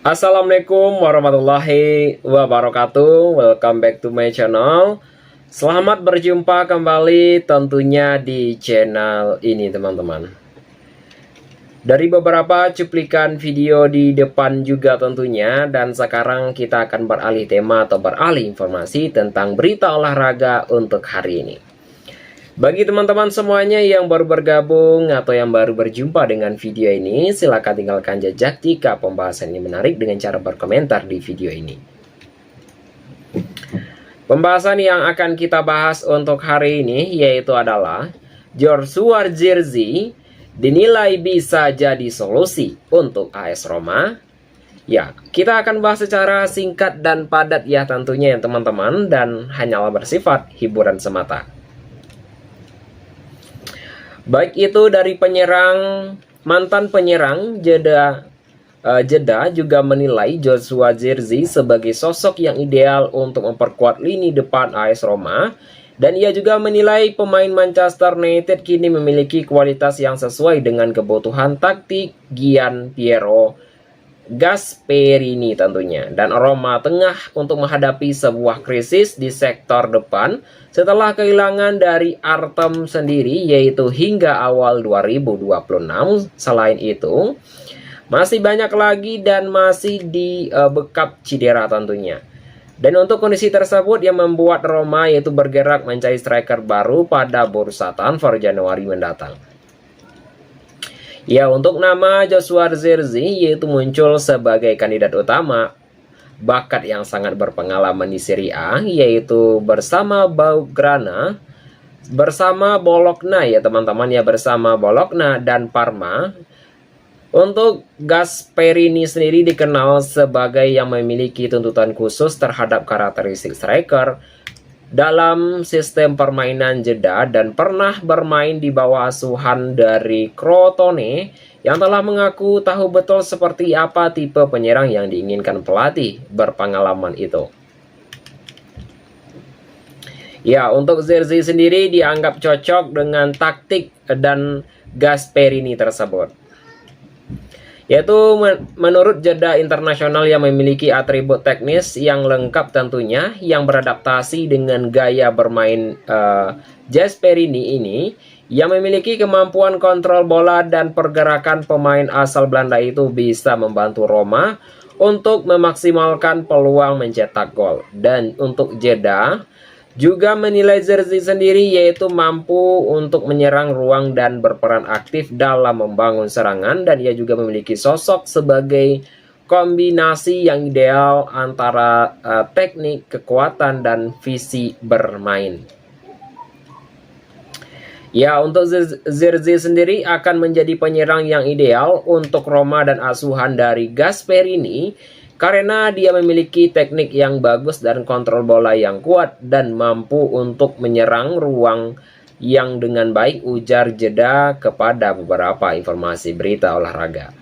Assalamualaikum warahmatullahi wabarakatuh. Welcome back to my channel. Selamat berjumpa kembali tentunya di channel ini, teman-teman. Dari beberapa cuplikan video di depan juga tentunya, dan sekarang kita akan beralih tema atau beralih informasi tentang berita olahraga untuk hari ini. Bagi teman-teman semuanya yang baru bergabung atau yang baru berjumpa dengan video ini, silakan tinggalkan jejak jika pembahasan ini menarik dengan cara berkomentar di video ini. Pembahasan yang akan kita bahas untuk hari ini yaitu adalah Joshua Zirkzee dinilai bisa jadi solusi untuk AS Roma. Ya, kita akan bahas secara singkat dan padat ya tentunya ya teman-teman, dan hanyalah bersifat hiburan semata. Baik itu dari mantan penyerang Jeddah juga menilai Joshua Zirkzee sebagai sosok yang ideal untuk memperkuat lini depan AS Roma, dan ia juga menilai pemain Manchester United kini memiliki kualitas yang sesuai dengan kebutuhan taktik Gian Piero Gasperini tentunya, dan Roma tengah untuk menghadapi sebuah krisis di sektor depan setelah kehilangan dari Artem sendiri yaitu hingga awal 2026. Selain itu masih banyak lagi dan masih di bekap cedera tentunya. Dan untuk kondisi tersebut yang membuat Roma yaitu bergerak mencari striker baru pada bursa transfer Januari mendatang. Ya, untuk nama Joshua Zirkzee yaitu muncul sebagai kandidat utama, bakat yang sangat berpengalaman di Serie A yaitu bersama Bologna ya teman-teman ya, bersama Bologna dan Parma. Untuk Gasperini sendiri dikenal sebagai yang memiliki tuntutan khusus terhadap karakteristik striker dalam sistem permainan Jeddah dan pernah bermain di bawah asuhan dari Crotone yang telah mengaku tahu betul seperti apa tipe penyerang yang diinginkan pelatih berpengalaman itu. Ya, untuk Zirkzee sendiri dianggap cocok dengan taktik dan Gasperini tersebut. Yaitu menurut Jeddah Internasional yang memiliki atribut teknis yang lengkap tentunya, yang beradaptasi dengan gaya bermain Gasperini ini, yang memiliki kemampuan kontrol bola dan pergerakan pemain asal Belanda itu bisa membantu Roma untuk memaksimalkan peluang mencetak gol. Dan untuk Jeddah juga menilai Zirkzee sendiri yaitu mampu untuk menyerang ruang dan berperan aktif dalam membangun serangan, dan ia juga memiliki sosok sebagai kombinasi yang ideal antara teknik, kekuatan, dan visi bermain. Ya, untuk Zirkzee sendiri akan menjadi penyerang yang ideal untuk Roma dan asuhan dari Gasperini karena dia memiliki teknik yang bagus dan kontrol bola yang kuat dan mampu untuk menyerang ruang yang dengan baik, ujar Jeddah kepada beberapa informasi berita olahraga.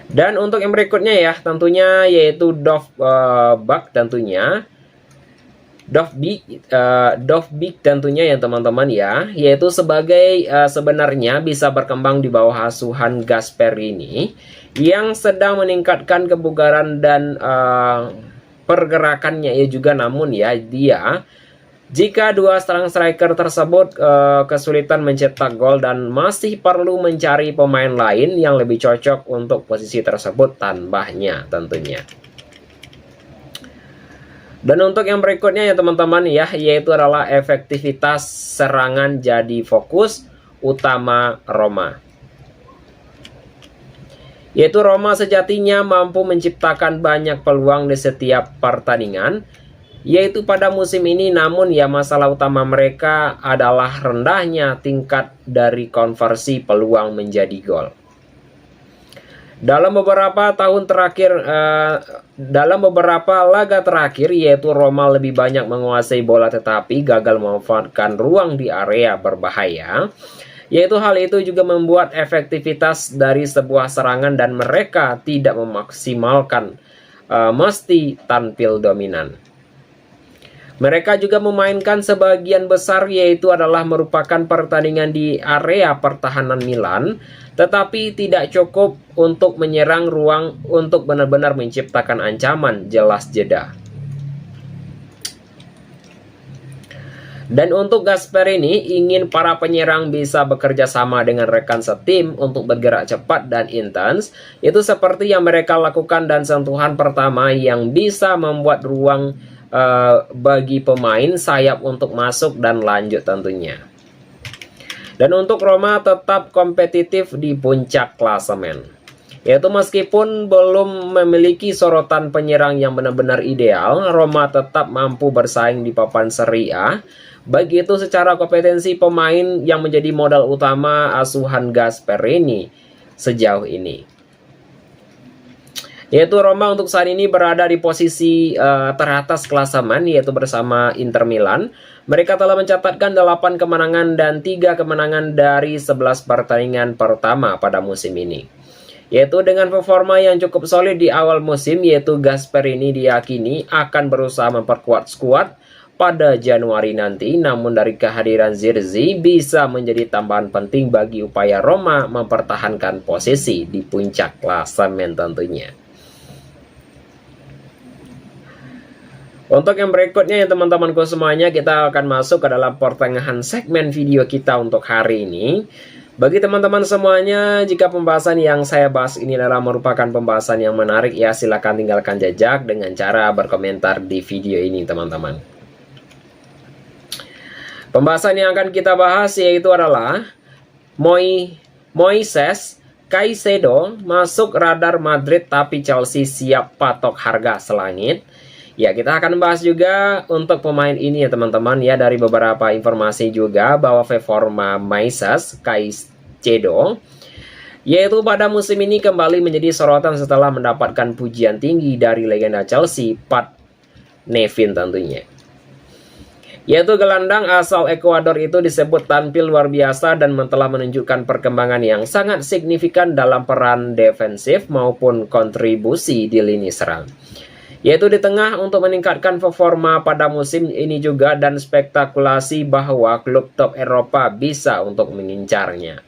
Dan untuk yang berikutnya ya tentunya yaitu Dovbyk tentunya. Dovbyk tentunya ya teman-teman ya, yaitu sebagai sebenarnya bisa berkembang di bawah asuhan Gasperini yang sedang meningkatkan kebugaran dan pergerakannya ya juga, namun ya jika dua striker tersebut kesulitan mencetak gol dan masih perlu mencari pemain lain yang lebih cocok untuk posisi tersebut tambahnya tentunya. Dan untuk yang berikutnya ya teman-teman ya, yaitu adalah efektivitas serangan jadi fokus utama Roma. Yaitu Roma sejatinya mampu menciptakan banyak peluang di setiap pertandingan yaitu pada musim ini, namun ya masalah utama mereka adalah rendahnya tingkat dari konversi peluang menjadi gol. Dalam beberapa laga terakhir yaitu Roma lebih banyak menguasai bola tetapi gagal memanfaatkan ruang di area berbahaya. Yaitu hal itu juga membuat efektivitas dari sebuah serangan dan mereka tidak memaksimalkan meski tampil dominan. Mereka juga memainkan sebagian besar yaitu adalah merupakan pertandingan di area pertahanan Milan, tetapi tidak cukup untuk menyerang ruang untuk benar-benar menciptakan ancaman jelas jeda. Dan untuk Gasperini ingin para penyerang bisa bekerja sama dengan rekan setim untuk bergerak cepat dan intens, itu seperti yang mereka lakukan, dan sentuhan pertama yang bisa membuat ruang bagi pemain sayap untuk masuk dan lanjut tentunya. Dan untuk Roma tetap kompetitif di puncak klasemen, yaitu meskipun belum memiliki sorotan penyerang yang benar-benar ideal, Roma tetap mampu bersaing di papan Serie A, baik itu secara kompetensi pemain yang menjadi modal utama asuhan Gasperini sejauh ini. Yaitu Roma untuk saat ini berada di posisi teratas klasemen, yaitu bersama Inter Milan. Mereka telah mencatatkan 8 kemenangan dan 3 kemenangan dari 11 pertandingan pertama pada musim ini. Yaitu dengan performa yang cukup solid di awal musim, yaitu Gasperini diyakini akan berusaha memperkuat skuad pada Januari nanti, namun dari kehadiran Zirkzee bisa menjadi tambahan penting bagi upaya Roma mempertahankan posisi di puncak klasemen tentunya. Untuk yang berikutnya ya teman-temanku semuanya, kita akan masuk ke dalam pertengahan segmen video kita untuk hari ini. Bagi teman-teman semuanya, jika pembahasan yang saya bahas ini adalah merupakan pembahasan yang menarik, ya silahkan tinggalkan jejak dengan cara berkomentar di video ini teman-teman. Pembahasan yang akan kita bahas yaitu adalah Moises Caicedo masuk radar Madrid tapi Chelsea siap patok harga selangit. Ya, kita akan bahas juga untuk pemain ini ya teman-teman ya, dari beberapa informasi juga bahwa performa Moises Caicedo yaitu pada musim ini kembali menjadi sorotan setelah mendapatkan pujian tinggi dari legenda Chelsea Pat Nevin tentunya. Yaitu gelandang asal Ekuador itu disebut tampil luar biasa dan telah menunjukkan perkembangan yang sangat signifikan dalam peran defensif maupun kontribusi di lini serang. Yaitu di tengah untuk meningkatkan performa pada musim ini juga, dan spektakulasi bahwa klub top Eropa bisa untuk mengincarnya.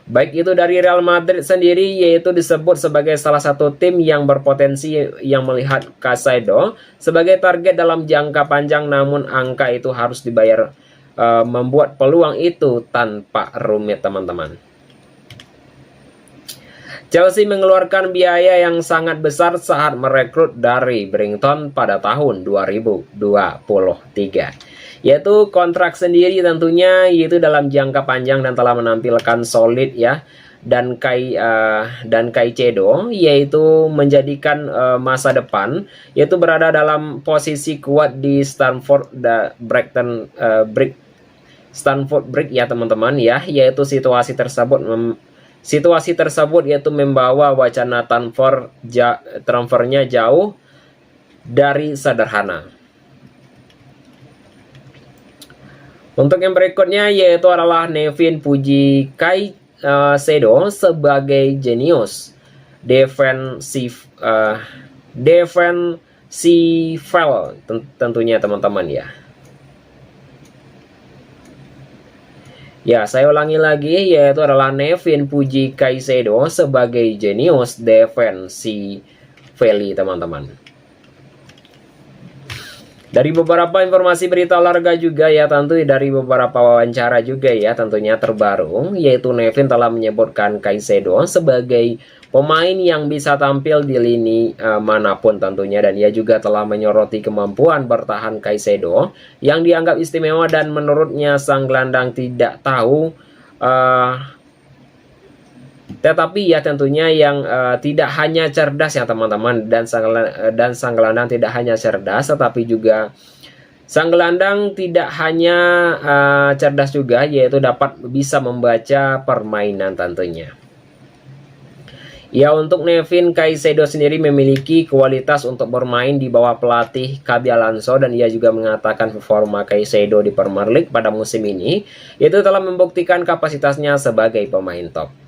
Baik itu dari Real Madrid sendiri, yaitu disebut sebagai salah satu tim yang berpotensi yang melihat Caicedo sebagai target dalam jangka panjang, namun angka itu harus dibayar, membuat peluang itu tanpa rumit teman-teman. Chelsea mengeluarkan biaya yang sangat besar saat merekrut dari Brighton pada tahun 2023. Yaitu kontrak sendiri tentunya, yaitu dalam jangka panjang dan telah menampilkan solid ya. Dan Caicedo yaitu menjadikan masa depan, yaitu berada dalam posisi kuat di Stamford Bridge ya teman-teman ya. Yaitu situasi tersebut yaitu membawa wacana transfernya jauh dari sederhana. Untuk yang berikutnya yaitu adalah Nevin puji Caicedo sebagai jenius defensif tentunya teman-teman ya. Ya, saya ulangi lagi, yaitu adalah Nevin puji Caicedo sebagai jenius defensively teman-teman. Dari beberapa informasi berita olahraga juga ya, tentu dari beberapa wawancara juga ya tentunya terbaru, yaitu Nevin telah menyebutkan Caicedo sebagai pemain yang bisa tampil di lini manapun tentunya, dan ia juga telah menyoroti kemampuan bertahan Caicedo yang dianggap istimewa, dan menurutnya sang gelandang tidak tahu tetapi ya tentunya yang tidak hanya cerdas ya teman-teman, dan sang gelandang tidak hanya cerdas tetapi juga sang gelandang tidak hanya cerdas juga, yaitu dapat bisa membaca permainan tentunya. Ya, untuk Nevin Caicedo sendiri memiliki kualitas untuk bermain di bawah pelatih Xabi Alonso, dan ia juga mengatakan performa Caicedo di Premier League pada musim ini itu telah membuktikan kapasitasnya sebagai pemain top.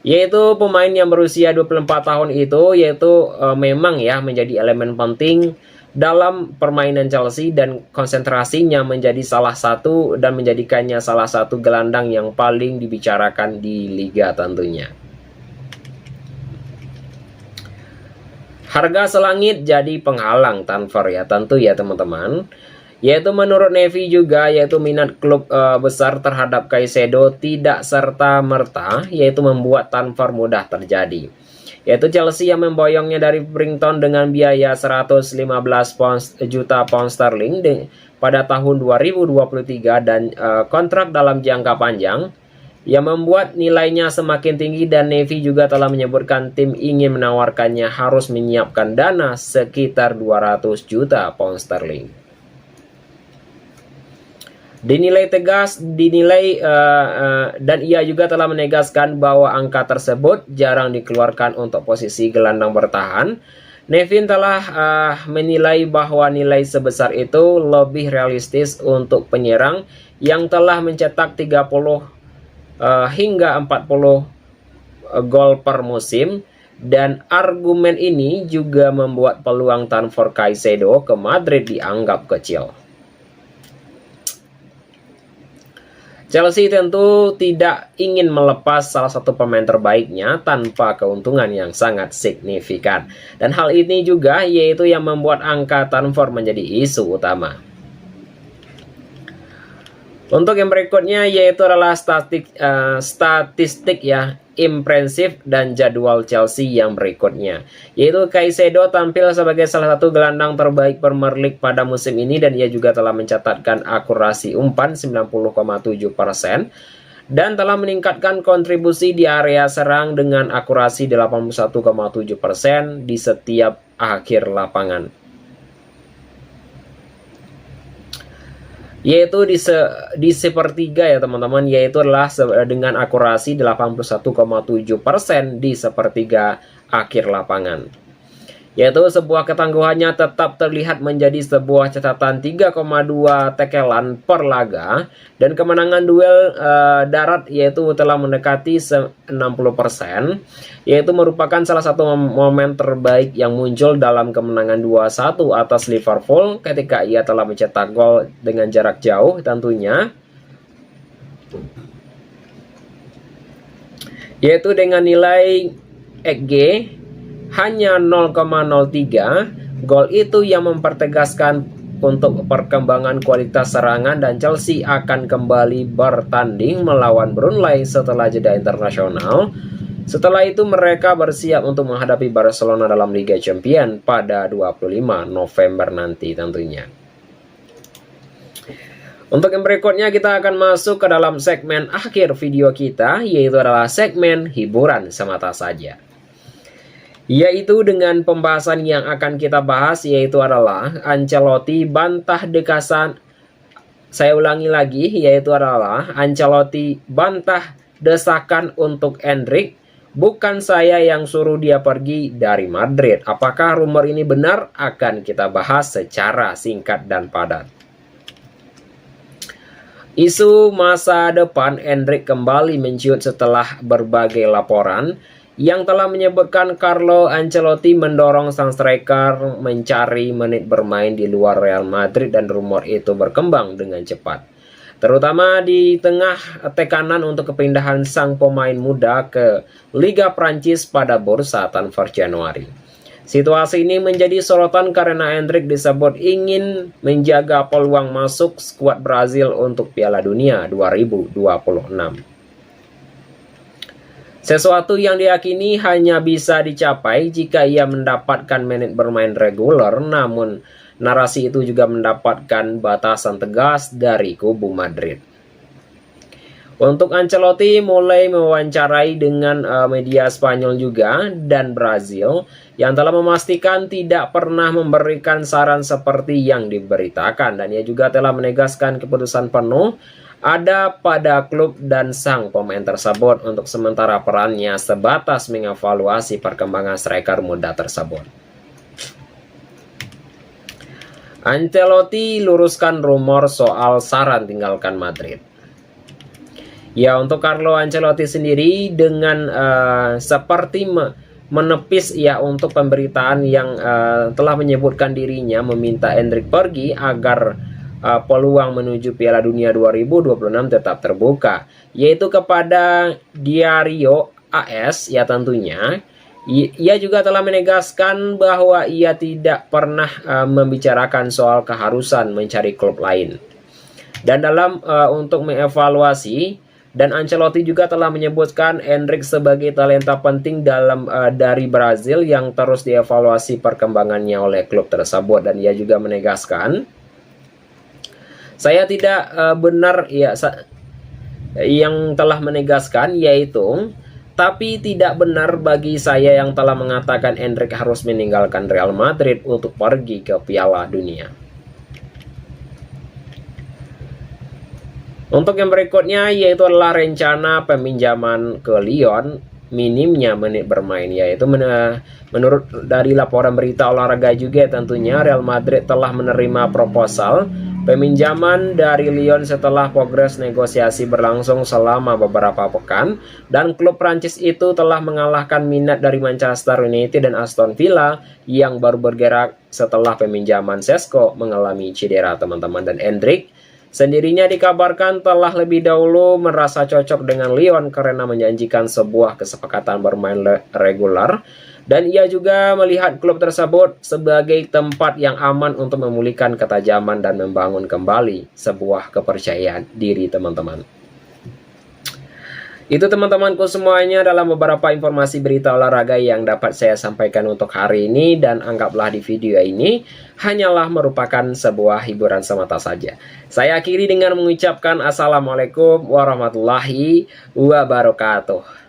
Yaitu pemain yang berusia 24 tahun itu yaitu memang ya menjadi elemen penting dalam permainan Chelsea dan konsentrasinya menjadi salah satu dan menjadikannya salah satu gelandang yang paling dibicarakan di liga tentunya. Harga selangit jadi penghalang transfer ya tentu ya teman-teman. Yaitu menurut Nevi juga, yaitu minat klub besar terhadap Caicedo tidak serta-merta yaitu membuat transfer mudah terjadi. Yaitu Chelsea yang memboyongnya dari Brighton dengan biaya 115 juta pound sterling pada tahun 2023 dan kontrak dalam jangka panjang yang membuat nilainya semakin tinggi, dan Nevi juga telah menyebutkan tim ingin menawarkannya harus menyiapkan dana sekitar 200 juta pound sterling. Dinilai tegas, dan ia juga telah menegaskan bahwa angka tersebut jarang dikeluarkan untuk posisi gelandang bertahan. Nevin telah menilai bahwa nilai sebesar itu lebih realistis untuk penyerang yang telah mencetak 30 hingga 40 gol per musim, dan argumen ini juga membuat peluang transfer Caicedo ke Madrid dianggap kecil. Chelsea tentu tidak ingin melepas salah satu pemain terbaiknya tanpa keuntungan yang sangat signifikan, dan hal ini juga yaitu yang membuat angka transfer menjadi isu utama. Untuk yang berikutnya yaitu adalah statistik ya impresif dan jadwal Chelsea yang berikutnya, yaitu Caicedo tampil sebagai salah satu gelandang terbaik Premier League pada musim ini, dan ia juga telah mencatatkan akurasi umpan 90,7% dan telah meningkatkan kontribusi di area serang dengan akurasi 81,7% di setiap akhir lapangan. Yaitu di sepertiga ya teman-teman, yaitu adalah dengan akurasi 81,7% di sepertiga akhir lapangan. Yaitu sebuah ketangguhannya tetap terlihat menjadi sebuah catatan 3,2 tekelan per laga, dan kemenangan duel darat yaitu telah mendekati 60%, yaitu merupakan salah satu momen terbaik yang muncul dalam kemenangan 2-1 atas Liverpool ketika ia telah mencetak gol dengan jarak jauh tentunya, yaitu dengan nilai XG hanya 0,03. Gol itu yang mempertegaskan untuk perkembangan kualitas serangan, dan Chelsea akan kembali bertanding melawan Burnley setelah jeda internasional. Setelah itu mereka bersiap untuk menghadapi Barcelona dalam Liga Champions pada 25 November nanti tentunya. Untuk yang berikutnya kita akan masuk ke dalam segmen akhir video kita, yaitu adalah segmen hiburan semata saja. Yaitu dengan pembahasan yang akan kita bahas yaitu adalah Ancelotti bantah desakan. Saya ulangi lagi, yaitu adalah Ancelotti bantah desakan untuk Endrick. Bukan saya yang suruh dia pergi dari Madrid. Apakah rumor ini benar? Akan kita bahas secara singkat dan padat. Isu masa depan Endrick kembali menciut setelah berbagai laporan yang telah menyebutkan Carlo Ancelotti mendorong sang striker mencari menit bermain di luar Real Madrid, dan rumor itu berkembang dengan cepat, terutama di tengah tekanan untuk kepindahan sang pemain muda ke Liga Prancis pada bursa transfer Januari. Situasi ini menjadi sorotan karena Endrick disebut ingin menjaga peluang masuk skuad Brazil untuk Piala Dunia 2026. Sesuatu yang diyakini hanya bisa dicapai jika ia mendapatkan menit bermain reguler, namun narasi itu juga mendapatkan batasan tegas dari kubu Madrid. Untuk Ancelotti mulai mewawancarai dengan media Spanyol juga dan Brazil yang telah memastikan tidak pernah memberikan saran seperti yang diberitakan, dan ia juga telah menegaskan keputusan penuh ada pada klub dan sang pemain tersebut untuk sementara perannya sebatas mengevaluasi perkembangan striker muda tersebut. Ancelotti luruskan rumor soal saran tinggalkan Madrid. Ya, untuk Carlo Ancelotti sendiri dengan seperti menepis ya untuk pemberitaan yang telah menyebutkan dirinya meminta Endrick pergi agar peluang menuju Piala Dunia 2026 tetap terbuka, yaitu kepada Diario AS ya tentunya. Ia juga telah menegaskan bahwa ia tidak pernah membicarakan soal keharusan mencari klub lain. Dan dalam untuk mengevaluasi, dan Ancelotti juga telah menyebutkan Endrick sebagai talenta penting dari Brazil yang terus dievaluasi perkembangannya oleh klub tersebut. Dan ia juga menegaskan, saya tidak benar ya yang telah menegaskan yaitu, tapi tidak benar bagi saya yang telah mengatakan Endrick harus meninggalkan Real Madrid untuk pergi ke Piala Dunia. Untuk yang berikutnya yaitu adalah rencana peminjaman ke Lyon, minimnya menit bermain, yaitu menurut dari laporan berita olahraga juga tentunya Real Madrid telah menerima proposal peminjaman dari Lyon setelah progres negosiasi berlangsung selama beberapa pekan, dan klub Prancis itu telah mengalahkan minat dari Manchester United dan Aston Villa yang baru bergerak setelah peminjaman Sesko mengalami cedera teman-teman. Dan Endrick sendirinya dikabarkan telah lebih dahulu merasa cocok dengan Lyon karena menjanjikan sebuah kesepakatan bermain regular, dan ia juga melihat klub tersebut sebagai tempat yang aman untuk memulihkan ketajaman dan membangun kembali sebuah kepercayaan diri teman-teman. Itu teman-temanku semuanya dalam beberapa informasi berita olahraga yang dapat saya sampaikan untuk hari ini, dan anggaplah di video ini hanyalah merupakan sebuah hiburan semata saja. Saya akhiri dengan mengucapkan Assalamualaikum warahmatullahi wabarakatuh.